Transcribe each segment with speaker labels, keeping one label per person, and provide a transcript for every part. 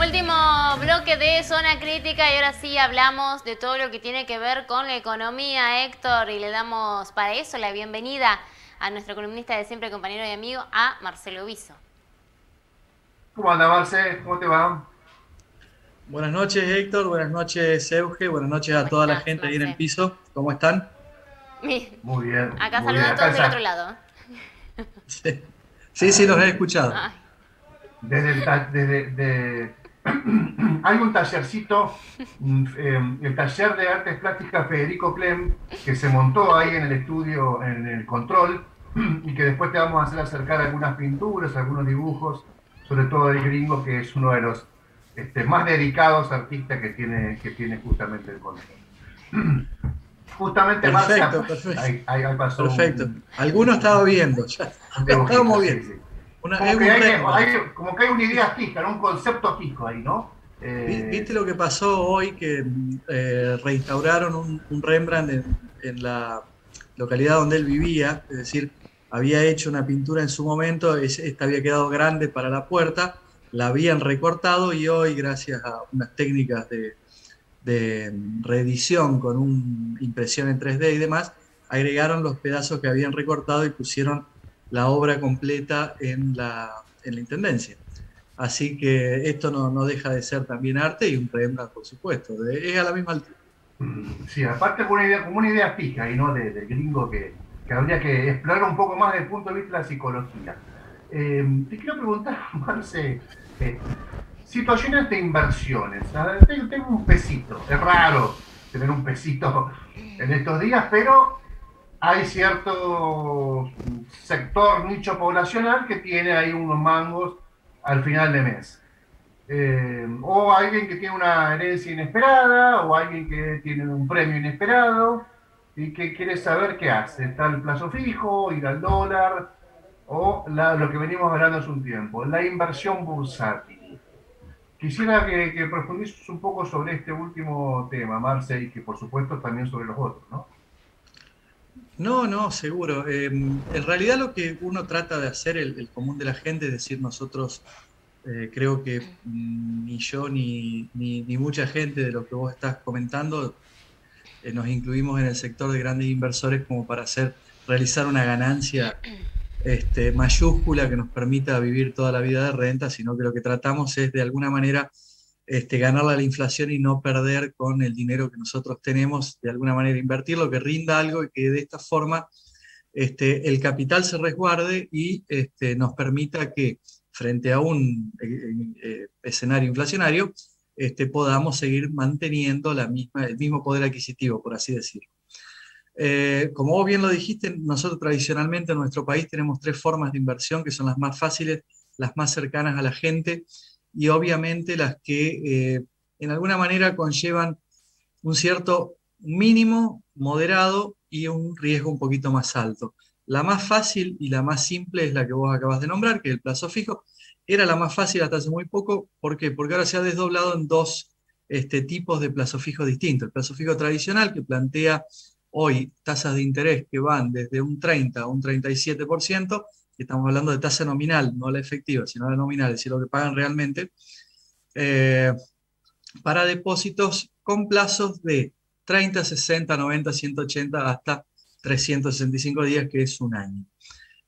Speaker 1: Último bloque de Zona Crítica y ahora sí hablamos de todo lo que tiene que ver con la economía, Héctor, y le damos para eso la bienvenida a nuestro columnista de siempre, compañero y amigo, a Marcelo Viso.
Speaker 2: ¿Cómo anda, Marce? ¿Cómo te va?
Speaker 3: Buenas noches, Héctor. Buenas noches, Euge. Buenas noches
Speaker 1: ¿Cómo
Speaker 3: a toda la
Speaker 1: estás,
Speaker 3: gente ahí en el
Speaker 1: Marce?
Speaker 3: piso. ¿Cómo están?
Speaker 2: Muy bien,
Speaker 1: Acá
Speaker 2: muy bien.
Speaker 1: saludan
Speaker 2: Acá
Speaker 1: todos del otro
Speaker 2: está.
Speaker 1: lado.
Speaker 3: Sí, sí, sí, los he escuchado.
Speaker 1: Ay,
Speaker 2: Desde el ta- desde, de- Hay un tallercito, el taller de artes plásticas Federico Clem, que se montó ahí en el estudio, en el control, y que después te vamos a hacer acercar algunas pinturas, algunos dibujos, sobre todo el gringo, que es uno de los más dedicados artistas que tiene justamente el control. Justamente Marce,
Speaker 3: Perfecto, perfecto,
Speaker 2: ahí pasó
Speaker 3: perfecto.
Speaker 2: un,
Speaker 3: Alguno
Speaker 2: un,
Speaker 3: estaba viendo, ya,
Speaker 2: un
Speaker 3: ya
Speaker 2: dibujito,
Speaker 3: estábamos
Speaker 2: sí,
Speaker 3: viendo.
Speaker 2: sí.
Speaker 3: Es
Speaker 2: Como que
Speaker 3: un
Speaker 2: hay,
Speaker 3: Rembrandt.
Speaker 2: como que hay una idea fija, ¿no? Un concepto fijo ahí, ¿no?
Speaker 3: ¿Viste lo que pasó hoy? Que reinstauraron un Rembrandt en la localidad donde él vivía. Es decir, había hecho una pintura en su momento, esta había quedado grande para la puerta, la habían recortado y hoy, gracias a unas técnicas de reedición con una impresión en 3D y demás, agregaron los pedazos que habían recortado y pusieron la obra completa en la intendencia. Así que esto no deja de ser también arte y un Rembrandt, por supuesto. Es a la misma altura.
Speaker 2: sí, aparte como una idea fija ahí, ¿no? Del gringo que habría que explorar un poco más desde el punto de vista de la psicología. Te quiero preguntar, Marce, situaciones de inversiones. A ver, tengo un pesito, es raro tener un pesito en estos días, pero hay cierto sector, nicho poblacional que tiene ahí unos mangos al final de mes. O alguien que tiene una herencia inesperada, o alguien que tiene un premio inesperado y que quiere saber qué hace. ¿Está el plazo fijo, ir al dólar, o lo que venimos hablando hace un tiempo, la inversión bursátil? Quisiera que profundices un poco sobre este último tema, Marce, y que por supuesto también sobre los otros, ¿no?
Speaker 3: No, no, seguro. En realidad lo que uno trata de hacer, el común de la gente, es decir, nosotros creo que ni yo ni mucha gente de lo que vos estás comentando nos incluimos en el sector de grandes inversores como para realizar una ganancia mayúscula que nos permita vivir toda la vida de renta, sino que lo que tratamos es de alguna manera ganarle a la inflación y no perder con el dinero que nosotros tenemos, de alguna manera invertirlo, que rinda algo y que de esta forma el capital se resguarde y nos permita que frente a un escenario inflacionario podamos seguir manteniendo el mismo poder adquisitivo, por así decirlo. Como vos bien lo dijiste, nosotros tradicionalmente en nuestro país tenemos tres formas de inversión que son las más fáciles, las más cercanas a la gente y obviamente las que en alguna manera conllevan un cierto mínimo, moderado y un riesgo un poquito más alto. La más fácil y la más simple es la que vos acabas de nombrar, que es el plazo fijo. Era la más fácil hasta hace muy poco. ¿Por qué? Porque ahora se ha desdoblado en dos tipos de plazo fijo distintos. El plazo fijo tradicional, que plantea hoy tasas de interés que van desde un 30 a un 37%, que estamos hablando de tasa nominal, no la efectiva, sino la nominal, es decir, lo que pagan realmente, eh, para depósitos con plazos de 30, 60, 90, 180 hasta 365 días, que es un año.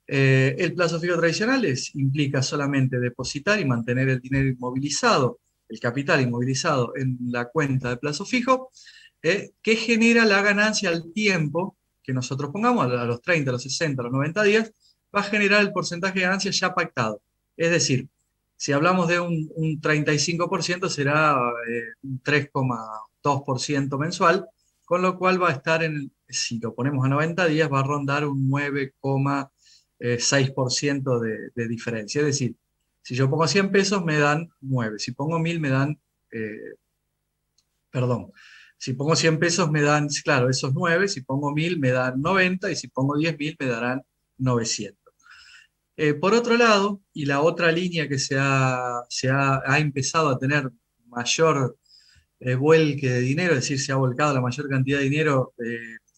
Speaker 3: El plazo fijo tradicional implica solamente depositar y mantener el dinero inmovilizado, el capital inmovilizado en la cuenta de plazo fijo, que genera la ganancia al tiempo que nosotros pongamos, a los 30, a los 60, a los 90 días, va a generar el porcentaje de ganancia ya pactado. Es decir, si hablamos de un 35%, será un 3,2% mensual, con lo cual va a estar si lo ponemos a 90 días, va a rondar un 9,6% de diferencia. Es decir, si yo pongo 100 pesos me dan 9, si pongo 1000 me dan, perdón, si pongo 100 pesos me dan, claro, esos 9, si pongo 1000 me dan 90 y si pongo 10.000 me darán 900. Por otro lado, y la otra línea que ha empezado a tener mayor vuelque de dinero, es decir, se ha volcado la mayor cantidad de dinero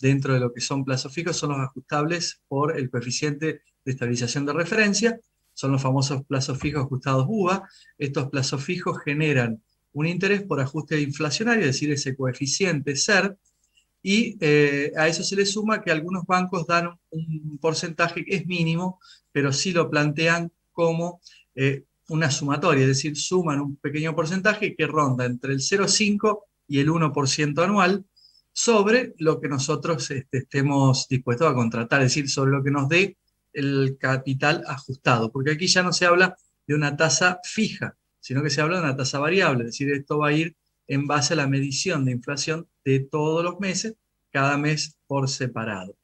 Speaker 3: dentro de lo que son plazos fijos, son los ajustables por el coeficiente de estabilización de referencia. son los famosos plazos fijos ajustados UVA. Estos plazos fijos generan un interés por ajuste inflacionario, es decir, ese coeficiente SER, y a eso se le suma que algunos bancos dan un porcentaje que es mínimo, pero sí lo plantean como una sumatoria, es decir, suman un pequeño porcentaje que ronda entre el 0,5 y el 1% anual sobre lo que nosotros estemos dispuestos a contratar, es decir, sobre lo que nos dé el capital ajustado, porque aquí ya no se habla de una tasa fija, sino que se habla de una tasa variable, es decir, esto va a ir en base a la medición de inflación de todos los meses, cada mes por separado.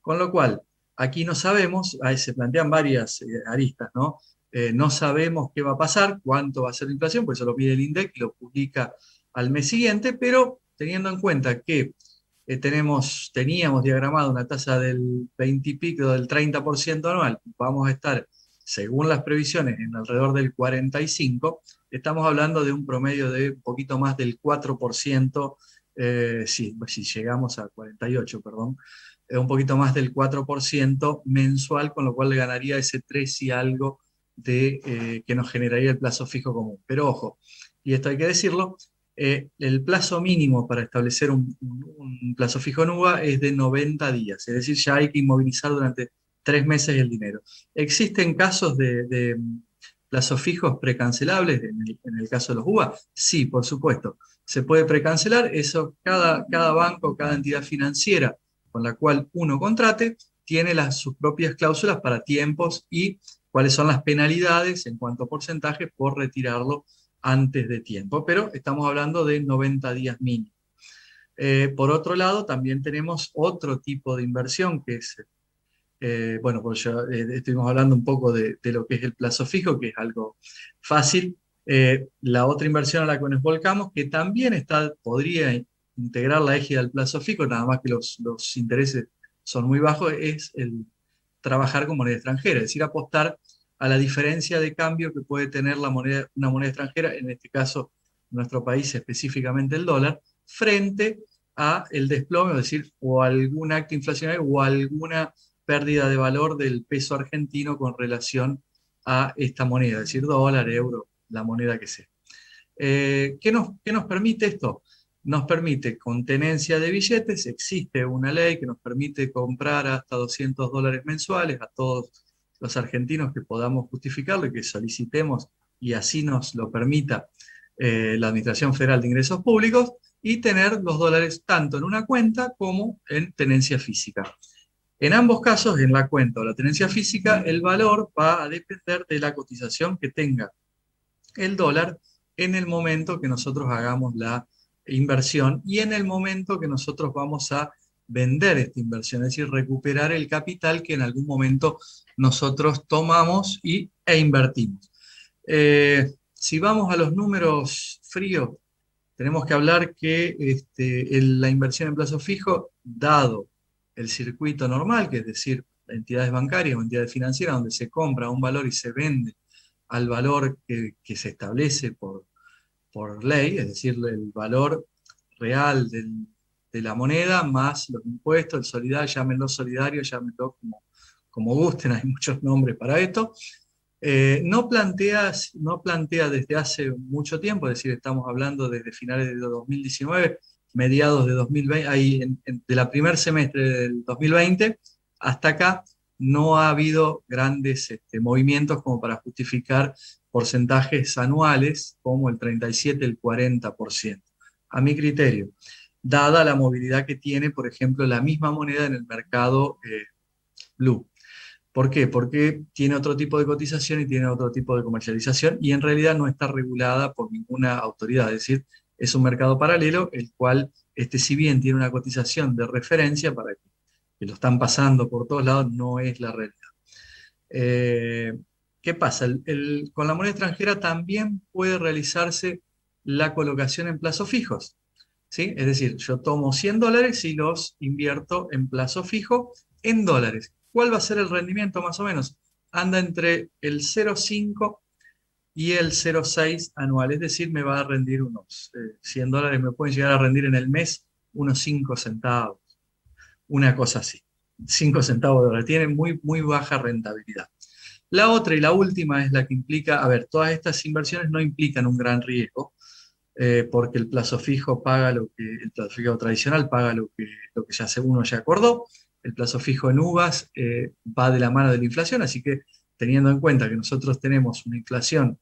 Speaker 3: Con lo cual, aquí no sabemos, ahí se plantean varias aristas, ¿no? No sabemos qué va a pasar, cuánto va a ser la inflación, pues eso lo mide el INDEC y lo publica al mes siguiente, pero teniendo en cuenta que teníamos diagramado una tasa del 20 y pico, del 30% anual, vamos a estar, según las previsiones, en alrededor del 45%, estamos hablando de un promedio de un poquito más del 4%, sí, si llegamos a 48, perdón, un poquito más del 4% mensual, con lo cual le ganaría ese 3 y algo que nos generaría el plazo fijo común. Pero ojo, y esto hay que decirlo, el plazo mínimo para establecer un plazo fijo en UVA es de 90 días, es decir, ya hay que inmovilizar durante 3 meses el dinero. ¿Existen casos de plazos fijos precancelables en el caso de los UVA? Sí, por supuesto. Se puede precancelar, eso cada banco, cada entidad financiera con la cual uno contrate, tiene sus propias cláusulas para tiempos y cuáles son las penalidades en cuanto a porcentaje por retirarlo antes de tiempo, pero estamos hablando de 90 días mínimo. Por otro lado, también tenemos otro tipo de inversión que es, bueno, pues ya estuvimos hablando un poco de lo que es el plazo fijo, que es algo fácil. La otra inversión a la que nos volcamos, que también podría integrar la égida del plazo fijo, nada más que los intereses son muy bajos, es el trabajar con moneda extranjera, es decir, apostar a la diferencia de cambio que puede tener una moneda extranjera, en este caso nuestro país, específicamente el dólar, frente a el desplome, es decir, o algún acto inflacionario o alguna pérdida de valor del peso argentino con relación a esta moneda, es decir, dólar, euro, la moneda que sea. ¿Qué nos permite esto? Nos permite con tenencia de billetes, existe una ley que nos permite comprar hasta $200 mensuales a todos los argentinos que podamos justificarlo y que solicitemos y así nos lo permita la Administración Federal de Ingresos Públicos, y tener los dólares tanto en una cuenta como en tenencia física. En ambos casos, en la cuenta o la tenencia física, el valor va a depender de la cotización que tenga el dólar en el momento que nosotros hagamos la inversión y en el momento que nosotros vamos a vender esta inversión, es decir, recuperar el capital que en algún momento nosotros tomamos e invertimos. Si vamos a los números fríos, tenemos que hablar que la inversión en plazo fijo, dado el circuito normal, que es decir, entidades bancarias o entidades financieras donde se compra a un valor y se vende al valor que se establece por ley, es decir, el valor real de la moneda más los impuestos, el solidario, llámenlo como gusten, hay muchos nombres para esto. No plantea desde hace mucho tiempo, es decir, estamos hablando desde finales de 2019, mediados de 2020, de la primer semestre del 2020, hasta acá no ha habido grandes movimientos como para justificar porcentajes anuales como el 37, el 40%. A mi criterio, dada la movilidad que tiene, por ejemplo, la misma moneda en el mercado blue. ¿Por qué? Porque tiene otro tipo de cotización y tiene otro tipo de comercialización y en realidad no está regulada por ninguna autoridad. Es decir, es un mercado paralelo, el cual, si bien tiene una cotización de referencia para que lo están pasando por todos lados, no es la realidad. ¿Qué pasa? Con la moneda extranjera también puede realizarse la colocación en plazos fijos, ¿sí? Es decir, yo tomo $100 y los invierto en plazo fijo en dólares. ¿Cuál va a ser el rendimiento más o menos? Anda entre el 0,5 y el 0,6 anual, es decir, me va a rendir unos $100, me pueden llegar a rendir en el mes unos 5 centavos, una cosa así, 5 centavos de dólar, tiene muy, muy baja rentabilidad. La otra y la última es la que implica, a ver, todas estas inversiones no implican un gran riesgo, porque el plazo fijo paga el plazo fijo tradicional paga lo que uno ya acordó. El plazo fijo en uvas va de la mano de la inflación, así que teniendo en cuenta que nosotros tenemos una inflación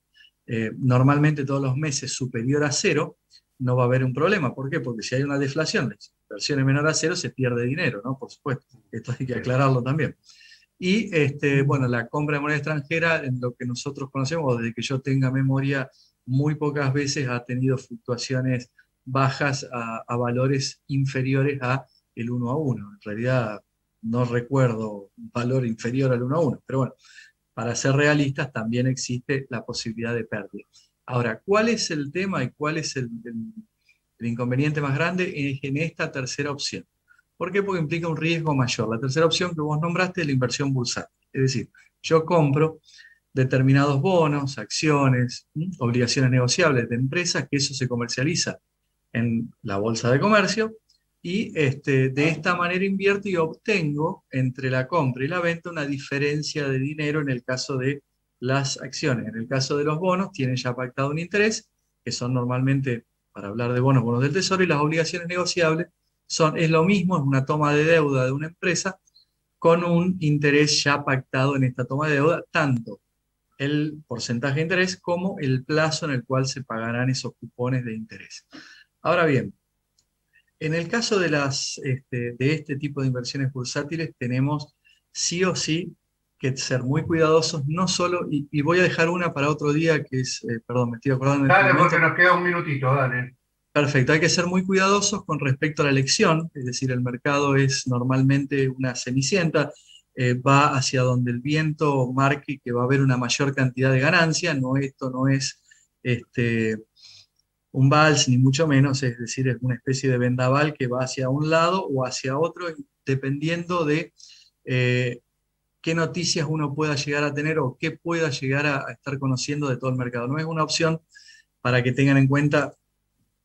Speaker 3: normalmente todos los meses superior a cero, no va a haber un problema. ¿Por qué? Porque si hay una deflación, la inversión es menor a cero, se pierde dinero, ¿no? Por supuesto. Esto hay que aclararlo también. Y bueno, la compra de moneda extranjera, en lo que nosotros conocemos, desde que yo tenga memoria, muy pocas veces ha tenido fluctuaciones bajas a valores inferiores a el 1 a 1. En realidad no recuerdo un valor inferior al 1 a 1, pero bueno, para ser realistas también existe la posibilidad de pérdida. Ahora, ¿cuál es el tema y cuál es el inconveniente más grande? Es en esta tercera opción. ¿Por qué? Porque implica un riesgo mayor. La tercera opción que vos nombraste es la inversión bursátil. Es decir, yo compro determinados bonos, acciones, obligaciones negociables de empresas, que eso se comercializa en la bolsa de comercio, y de esta manera invierto y obtengo entre la compra y la venta una diferencia de dinero en el caso de las acciones. En el caso de los bonos, tienen ya pactado un interés, que son normalmente, para hablar de bonos del Tesoro, y las obligaciones negociables es lo mismo, es una toma de deuda de una empresa con un interés ya pactado en esta toma de deuda, tanto el porcentaje de interés como el plazo en el cual se pagarán esos cupones de interés. Ahora bien, en el caso de este tipo de inversiones bursátiles tenemos sí o sí que ser muy cuidadosos, no solo, y voy a dejar una para otro día, que es, perdón, me estoy acordando.
Speaker 2: Dale, porque nos queda un minutito, dale.
Speaker 3: Perfecto, hay que ser muy cuidadosos con respecto a la elección, es decir, el mercado es normalmente una cenicienta, va hacia donde el viento marque que va a haber una mayor cantidad de ganancia, esto no es un vals ni mucho menos, es decir, es una especie de vendaval que va hacia un lado o hacia otro, dependiendo de qué noticias uno pueda llegar a tener o qué pueda llegar a estar conociendo de todo el mercado. No es una opción para que tengan en cuenta,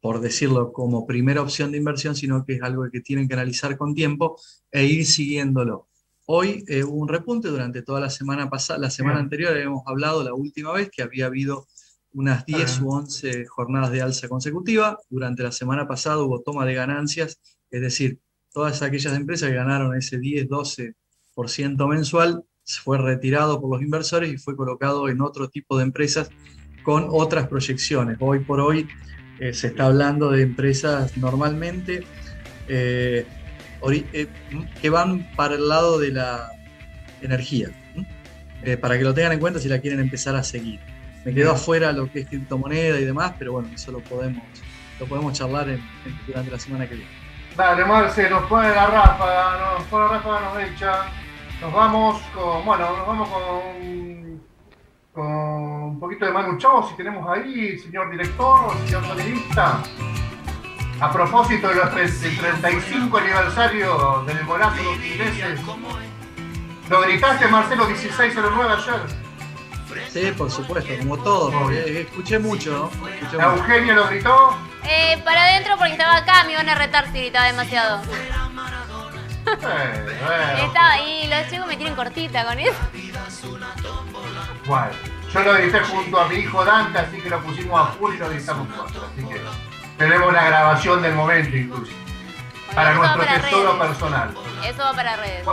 Speaker 3: por decirlo, como primera opción de inversión, sino que es algo que tienen que analizar con tiempo e ir siguiéndolo. Hoy hubo un repunte durante toda la semana pasada. La semana anterior habíamos hablado la última vez que había habido unas 10 u 11 jornadas de alza consecutiva. Durante la semana pasada hubo toma de ganancias, es decir, todas aquellas empresas que ganaron ese 10-12% mensual fue retirado por los inversores y fue colocado en otro tipo de empresas con otras proyecciones. Hoy por hoy se está hablando de empresas normalmente que van para el lado de la energía, para que lo tengan en cuenta si la quieren empezar a seguir. Me quedó afuera lo que es criptomoneda y demás, pero bueno, eso lo podemos charlar durante la semana que viene.
Speaker 2: Dale, Marce, nos pone la ráfaga, nos echa. Nos vamos con un poquito de Manu Chao, si tenemos ahí, señor director o señor sonidista. A propósito del 35 aniversario del golazo de los ingleses. ¿Lo gritaste, Marcelo, 1609 ayer?
Speaker 3: Sí, por supuesto, como todo. Escuché mucho, ¿no?
Speaker 2: ¿La Eugenia lo gritó?
Speaker 1: Para adentro porque estaba acá, me iban a retar si gritaba demasiado. Estaba ahí, los chicos me tienen cortita con eso.
Speaker 2: Bueno, yo lo grité junto a mi hijo Dante, así que lo pusimos a full y lo gritamos juntos. Así que tenemos la grabación del momento incluso. Para nuestro tesoro personal.
Speaker 1: Eso va para redes.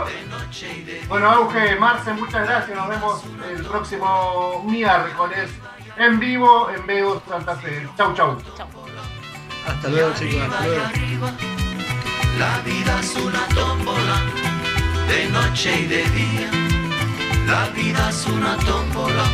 Speaker 2: Bueno, Auge, Marce, muchas gracias. Nos vemos el próximo miércoles en vivo en Veo Santa Fe. Chau, chau.
Speaker 3: Hasta luego, chicos. Hasta luego.
Speaker 4: La vida es una tómbola, de noche y de día. La vida es una tómbola.